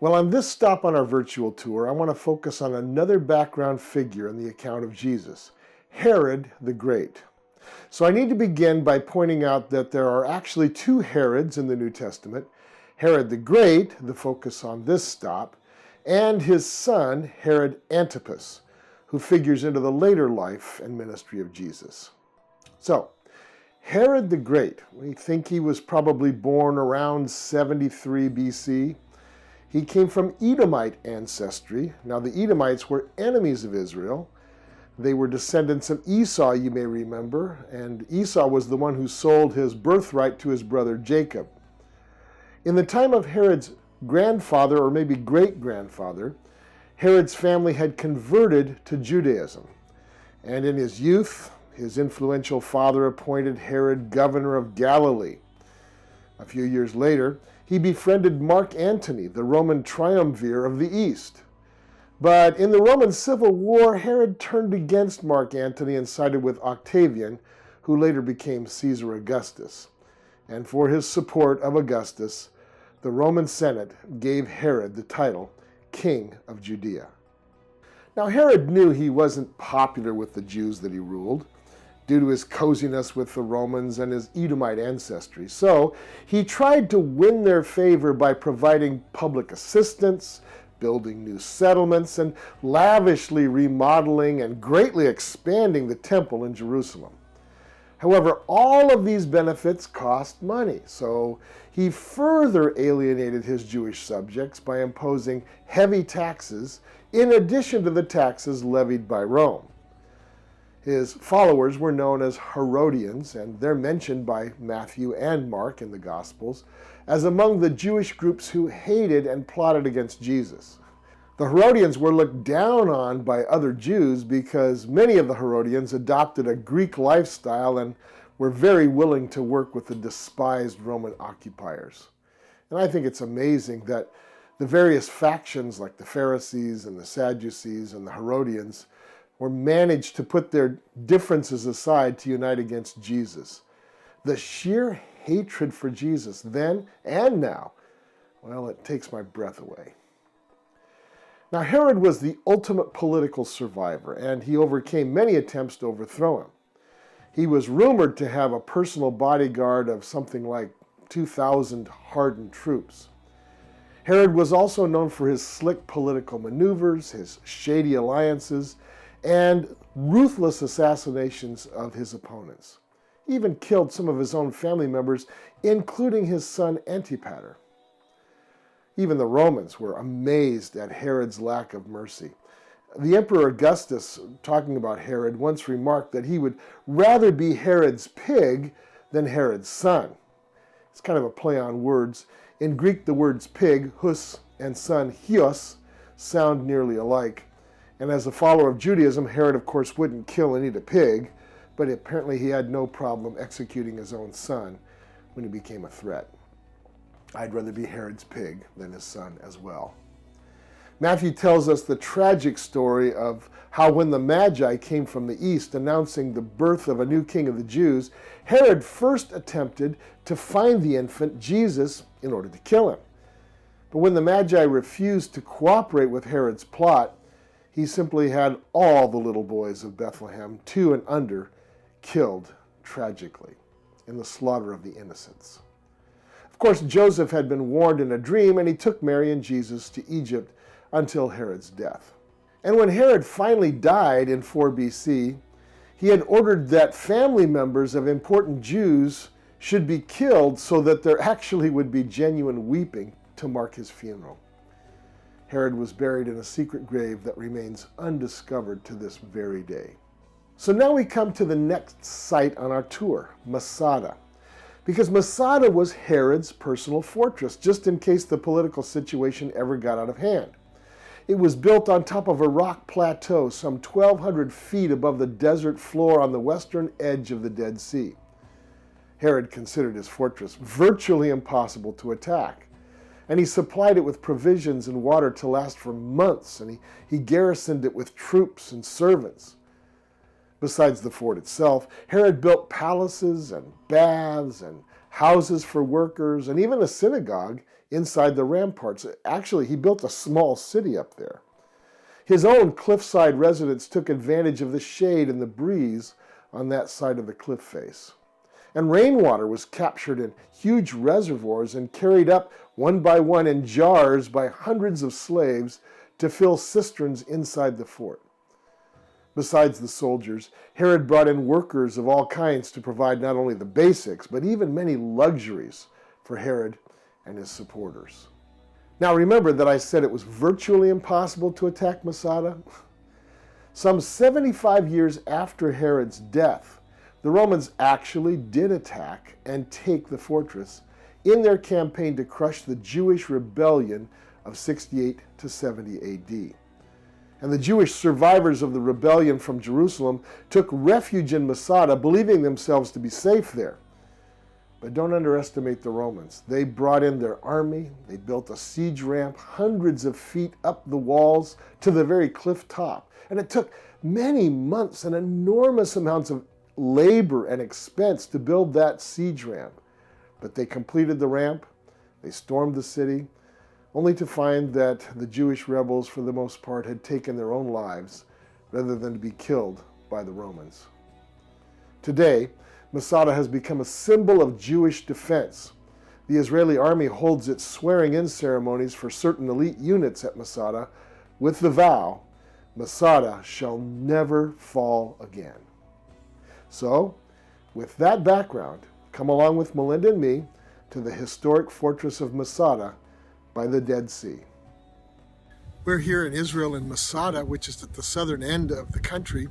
Well, on this stop on our virtual tour, I want to focus on another background figure in the account of Jesus, Herod the Great. So I need to begin by pointing out that there are actually two Herods in the New Testament, Herod the Great, the focus on this stop, and his son, Herod Antipas, who figures into the later life and ministry of Jesus. So, Herod the Great, we think he was probably born around 73 BC. He came from Edomite ancestry. Now, the Edomites were enemies of Israel. They were descendants of Esau, you may remember, and Esau was the one who sold his birthright to his brother Jacob. In the time of Herod's grandfather, or maybe great-grandfather, Herod's family had converted to Judaism. And in his youth, his influential father appointed Herod governor of Galilee. A few years later, he befriended Mark Antony, the Roman triumvir of the East. But in the Roman Civil War, Herod turned against Mark Antony and sided with Octavian, who later became Caesar Augustus. And for his support of Augustus, the Roman Senate gave Herod the title King of Judea. Now, Herod knew he wasn't popular with the Jews that he ruled, due to his coziness with the Romans and his Edomite ancestry. So he tried to win their favor by providing public assistance, building new settlements, and lavishly remodeling and greatly expanding the temple in Jerusalem. However, all of these benefits cost money, so he further alienated his Jewish subjects by imposing heavy taxes in addition to the taxes levied by Rome. His followers were known as Herodians, and they're mentioned by Matthew and Mark in the Gospels as among the Jewish groups who hated and plotted against Jesus. The Herodians were looked down on by other Jews because many of the Herodians adopted a Greek lifestyle and were very willing to work with the despised Roman occupiers. And I think it's amazing that the various factions like the Pharisees and the Sadducees and the Herodians or managed to put their differences aside to unite against Jesus. The sheer hatred for Jesus then and now, well, it takes my breath away. Now, Herod was the ultimate political survivor, and he overcame many attempts to overthrow him. He was rumored to have a personal bodyguard of something like 2,000 hardened troops. Herod was also known for his slick political maneuvers, his shady alliances, and ruthless assassinations of his opponents. He even killed some of his own family members, including his son Antipater. Even the Romans were amazed at Herod's lack of mercy. The Emperor Augustus, talking about Herod, once remarked that he would rather be Herod's pig than Herod's son. It's kind of a play on words. In Greek, the words pig, hus, and son, hios, sound nearly alike. And as a follower of Judaism, Herod, of course, wouldn't kill and eat a pig, but apparently he had no problem executing his own son when he became a threat. I'd rather be Herod's pig than his son as well. Matthew tells us the tragic story of how when the Magi came from the east announcing the birth of a new king of the Jews, Herod first attempted to find the infant Jesus in order to kill him. But when the Magi refused to cooperate with Herod's plot, he simply had all the little boys of Bethlehem, 2 and under, killed tragically in the slaughter of the innocents. Of course, Joseph had been warned in a dream, and he took Mary and Jesus to Egypt until Herod's death. And when Herod finally died in 4 BC, he had ordered that family members of important Jews should be killed so that there actually would be genuine weeping to mark his funeral. Herod was buried in a secret grave that remains undiscovered to this very day. So now we come to the next site on our tour, Masada. Because Masada was Herod's personal fortress, just in case the political situation ever got out of hand. It was built on top of a rock plateau some 1,200 feet above the desert floor on the western edge of the Dead Sea. Herod considered his fortress virtually impossible to attack, and he supplied it with provisions and water to last for months, and he garrisoned it with troops and servants. Besides the fort itself, Herod built palaces and baths and houses for workers, and even a synagogue inside the ramparts. Actually, he built a small city up there. His own cliffside residents took advantage of the shade and the breeze on that side of the cliff face. And rainwater was captured in huge reservoirs and carried up one by one in jars by hundreds of slaves to fill cisterns inside the fort. Besides the soldiers, Herod brought in workers of all kinds to provide not only the basics, but even many luxuries for Herod and his supporters. Now remember that I said it was virtually impossible to attack Masada? Some 75 years after Herod's death, the Romans actually did attack and take the fortress in their campaign to crush the Jewish rebellion of 68 to 70 AD. And the Jewish survivors of the rebellion from Jerusalem took refuge in Masada, believing themselves to be safe there. But don't underestimate the Romans. They brought in their army, they built a siege ramp hundreds of feet up the walls to the very cliff top. And it took many months and enormous amounts of labor and expense to build that siege ramp. But they completed the ramp, they stormed the city, only to find that the Jewish rebels, for the most part, had taken their own lives rather than to be killed by the Romans. Today, Masada has become a symbol of Jewish defense. The Israeli army holds its swearing-in ceremonies for certain elite units at Masada with the vow, Masada shall never fall again. So, with that background, come along with Melinda and me to the historic fortress of Masada by the Dead Sea. We're here in Israel in Masada, which is at the southern end of the country,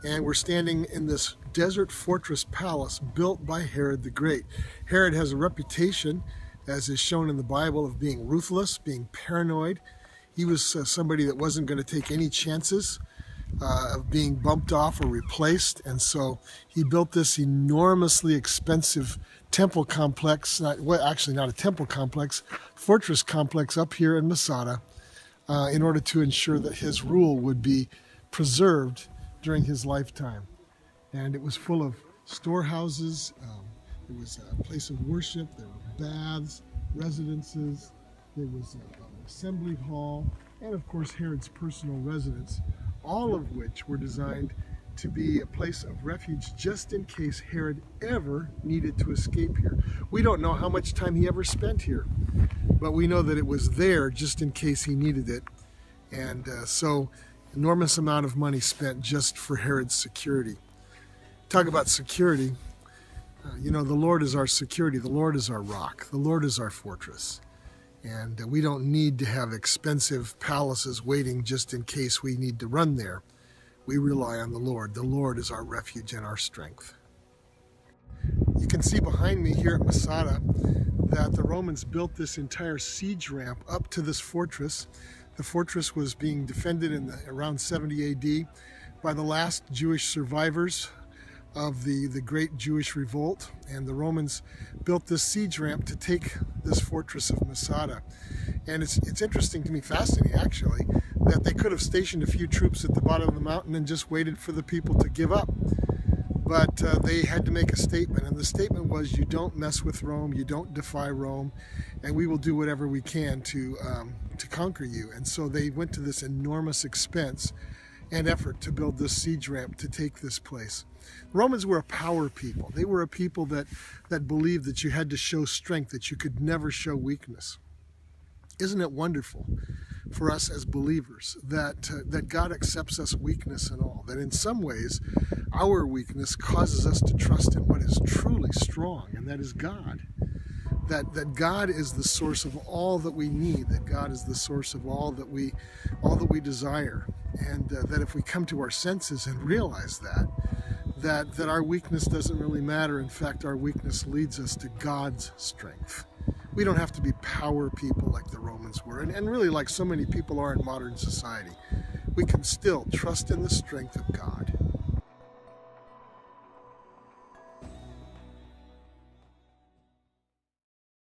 and we're standing in this desert fortress palace built by Herod the Great. Herod has a reputation, as is shown in the Bible, of being ruthless, being paranoid. He was somebody that wasn't going to take any chances of being bumped off or replaced, and so he built this enormously expensive temple complex, actually not a temple complex, fortress complex up here in Masada, in order to ensure that his rule would be preserved during his lifetime. And it was full of storehouses, there was a place of worship, there were baths, residences, there was an assembly hall, and of course Herod's personal residence, all of which were designed to be a place of refuge just in case Herod ever needed to escape here. We don't know how much time he ever spent here, but we know that it was there just in case he needed it. And so enormous amount of money spent just for Herod's security. Talk about security. You know, the Lord is our security. The Lord is our rock. The Lord is our fortress. And we don't need to have expensive palaces waiting just in case we need to run there. We rely on the Lord. The Lord is our refuge and our strength. You can see behind me here at Masada that the Romans built this entire siege ramp up to this fortress. The fortress was being defended in around 70 AD by the last Jewish survivors of the Great Jewish Revolt, and the Romans built this siege ramp to take this fortress of Masada. And it's interesting to me, fascinating actually, that they could have stationed a few troops at the bottom of the mountain and just waited for the people to give up. But they had to make a statement, and the statement was, you don't mess with Rome, you don't defy Rome, and we will do whatever we can to conquer you. And so they went to this enormous expense and effort to build this siege ramp to take this place. The Romans were a power people. They were a people that believed that you had to show strength, that you could never show weakness. Isn't it wonderful for us as believers that God accepts us weakness and all, that in some ways our weakness causes us to trust in what is truly strong, and that is God. That God is the source of all that we need, that God is the source of all that we desire, and that if we come to our senses and realize that our weakness doesn't really matter. In fact, our weakness leads us to God's strength. We don't have to be power people like the Romans were, and really like so many people are in modern society. We can still trust in the strength of God.